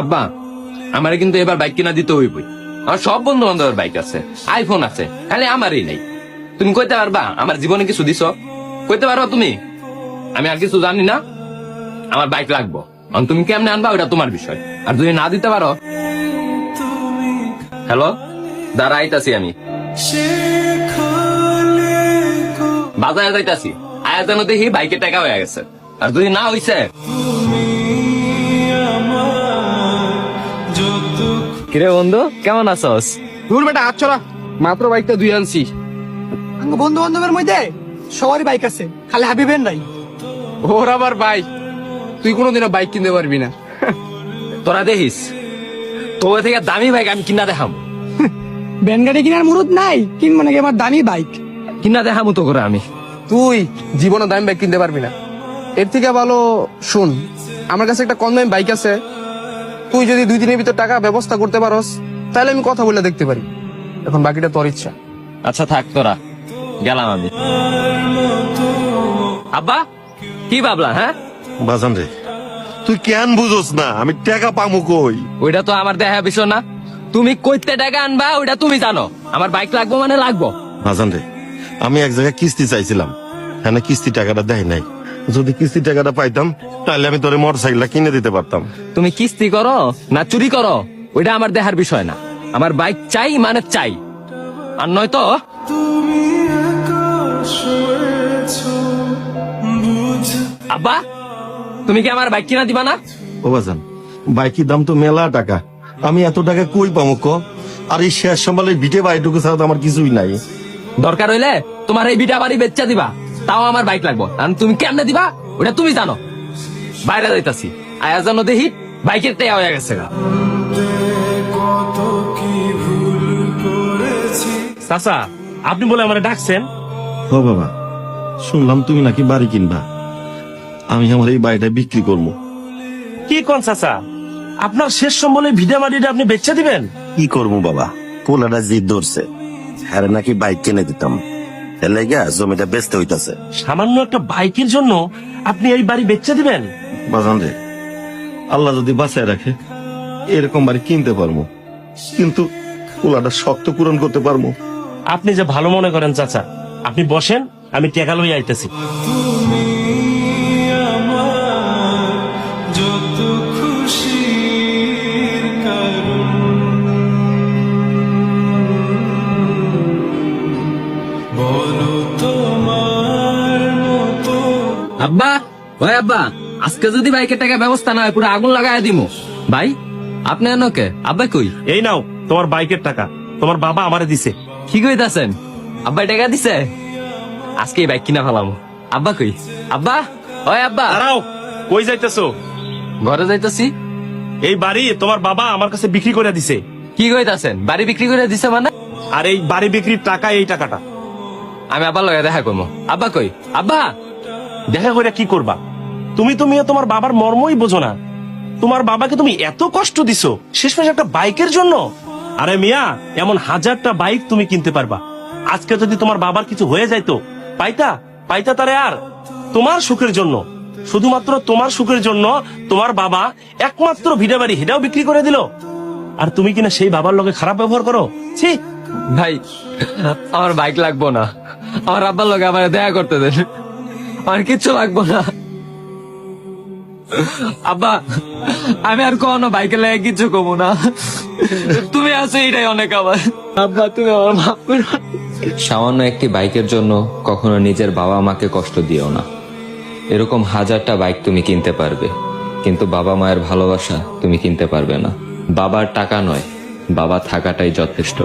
আব্বা আমারে কিন্তু এবার বাইক কিনা দিতে হইবই। আমার সব বন্ধু বান্ধবের বাইক আছে, আইফোন আছে, খালি আমারই নাই। তুমি কইতে পারবা আমার জীবনে কিছু দিছ? কইতে পারবা তুমি? আমি আর কিছু জানি না, আমার বাইক লাগবো। তুমি কেমনে আনবা ওটা তোমার বিষয়। আর যদি না দিতে পারো, হ্যালো দাঁড়া আইতাছি, আমি বাজারে যাইতাছি, আয়া যেন দেখি বাইকের টাকা হয়ে গেছে। আর যদি না হইছে, কিরে বন্ধু কেমন আছস? দূর বেটা হাত চলা, মাত্র বাইকটা দুই আনছি। বন্ধু বান্ধবের মধ্যে সবারই বাইক আছে, খালি হাবিবেন নাই। ওর আবার বাইক, তুই কোনোদিনও বাইক কিনতে পারবি না। তোরা দেখিস তোর থেকে দামি বাইক আমি কিনা দেখাম। ব্যান গাড়ি কেনার মুরুদ নাই, কিনবো নাকি আমার দামি বাইক? কিনা দেখামো তো করে আমি। তুই জীবনে দামি বাইক কিনতে পারবি না। এর থেকে ভালো শুন, আমার কাছে একটা কম দামি বাইক আছে। তুই যদি 2 দিনের ভিতর টাকা ব্যবস্থা করতে পারস, তাহলে আমি কথা বলে দেখতে পারি। এখন বাকিটা তোর ইচ্ছা। আচ্ছা থাক, তোরা গেলাম আমি। আব্বা কি ভাবলা? হ্যাঁ বাজান রে, তুই কেন বুঝোস না আমি টাকা পামু কই? ওইটা তো আমার দেখা বিষয় না। তুমি কইতে টাকা আনবা ওইটা তুমি জানো। আমার বাইক লাগবো মানে লাগবো। বাজান রে, আমি এক জায়গায় কিস্তি চাইছিলাম, হ্যাঁ কিস্তি টাকাটা দেয় নাই। যদি কিস্তি টাকাটা পাইতাম তাহলে আমি তোরে মোটরসাইকেলটা কিনে দিতে পারতাম। তুমি কিস্তি করো না চুরি করো ওইটা আমার দেখার বিষয় না। আমার বাইক চাই মানে চাই, আর নয়তো আব্বা তুমি কি আমার বাইক কিনা দিবা না? ও বাজান, বাইকের দাম তো মেলা টাকা, আমি এত টাকা কই পামু ক? আর এই শেষ সম্বলে ভিটে বাড়িটুকু ছাড়া তো আমার কিছুই নাই। দরকার হইলে তোমার এই বিটা বাড়ি বেচা দিবা, তাও আমার বাইক লাগবো। আর তুমি কেমনে দিবা ওটা তুমি জানো। বাইরে যাইতাছি, আয়া জানো দেখি বাইকের টাকা হয়ে গেছে গা। চাচা আপনি বলে আমার ডাকছেন? ও বাবা, শুনলাম তুমি নাকি বাড়ি কিনবা। আমি আমার এই বাড়িটা বিক্রি করবো। কি কোন চাচা, আপনার শেষ সম্বলে ভিডা মাটিটা আপনি বেচা দিবেন? কি করবো বাবা, পোলাটা জিদ ধরছে, হ্যাঁ নাকি বাইক কিনে দিতাম, এর লাগা জমিটা বেচতে হইতাছে। সামান্য একটা বাইকের জন্য আপনি এই বাড়ি বেচা দিবেন? বাজান রে, আল্লাহ যদি বাঁচায় রাখে এরকম বাড়ি কিনতে পারবো, কিন্তু পোলাটা শক্ত পূরণ করতে পারবো। আপনি যে ভালো মনে করেন চাচা, আপনি বসেন, আমি টাকা লই আইতেছি। আব্বা ওই আব্বা, আজকে যদি বাইকের টাকা ব্যবস্থা না হয় পুরো আগুন লাগাই দিমু। ভাই আপনি এনকে? আব্বা কই? এই নাও তোমার বাইকের টাকা, তোমার বাবা আমারে দিছে। কি কইতাছেন? আব্বা টাকা দিছে? আজকে বাইক কিনা ফেলাম। আব্বা কই? আব্বা ওই আব্বা। দাঁড়াও, কই যাইতেছো? ঘরে যাইতাছি। এই বাড়ি তোমার বাবা আমার কাছে বিক্রি করে দিছে। কি কইতাছেন? বাড়ি বিক্রি করে দিছে মানে? আর এই বাড়ি বিক্রির টাকা, এই টাকাটা আমি আব্বার লগে দেখা করবো। আব্বা কই? আব্বা দেখা করে কি করবা? তুমি তোমার বাবার মর্মই বোঝো না। তোমার বাবাকে তুমি এত কষ্ট দিছো শেষমেশ একটা বাইকের জন্য। আরে মিয়া, এমন হাজারটা বাইক তুমি কিনতে পারবা। আজকে যদি তোমার বাবার কিছু হয়ে যাইতো, পাইতা তারে? আর তোমার সুখের জন্য, শুধুমাত্র তোমার সুখের জন্য তোমার বাবা একমাত্র ভিডা বাড়ি হেটাও বিক্রি করে দিল। আর তুমি কিনা সেই বাবার লগে খারাপ ব্যবহার করো। ছি ভাই, আমার বাইক লাগবো না, আমার আব্বার লগে আমার দেখা করতে দেন, আমার কিচ্ছু লাগবো না। আব্বা আমি আর কখনো বাইকে লাগে কিছু কমু না। তুমি আছো এটাই অনেক আমার। আব্বা তুমি আমার মাফ করো। সামান্য একটি বাইকের জন্য কখনো নিজের বাবা মাকে কষ্ট দিও না। এরকম হাজারটা বাইক তুমি কিনতে পারবে, কিন্তু বাবা মায়ের ভালোবাসা তুমি কিনতে পারবে না। বাবার টাকা নয়, বাবা থাকাটাই যথেষ্ট।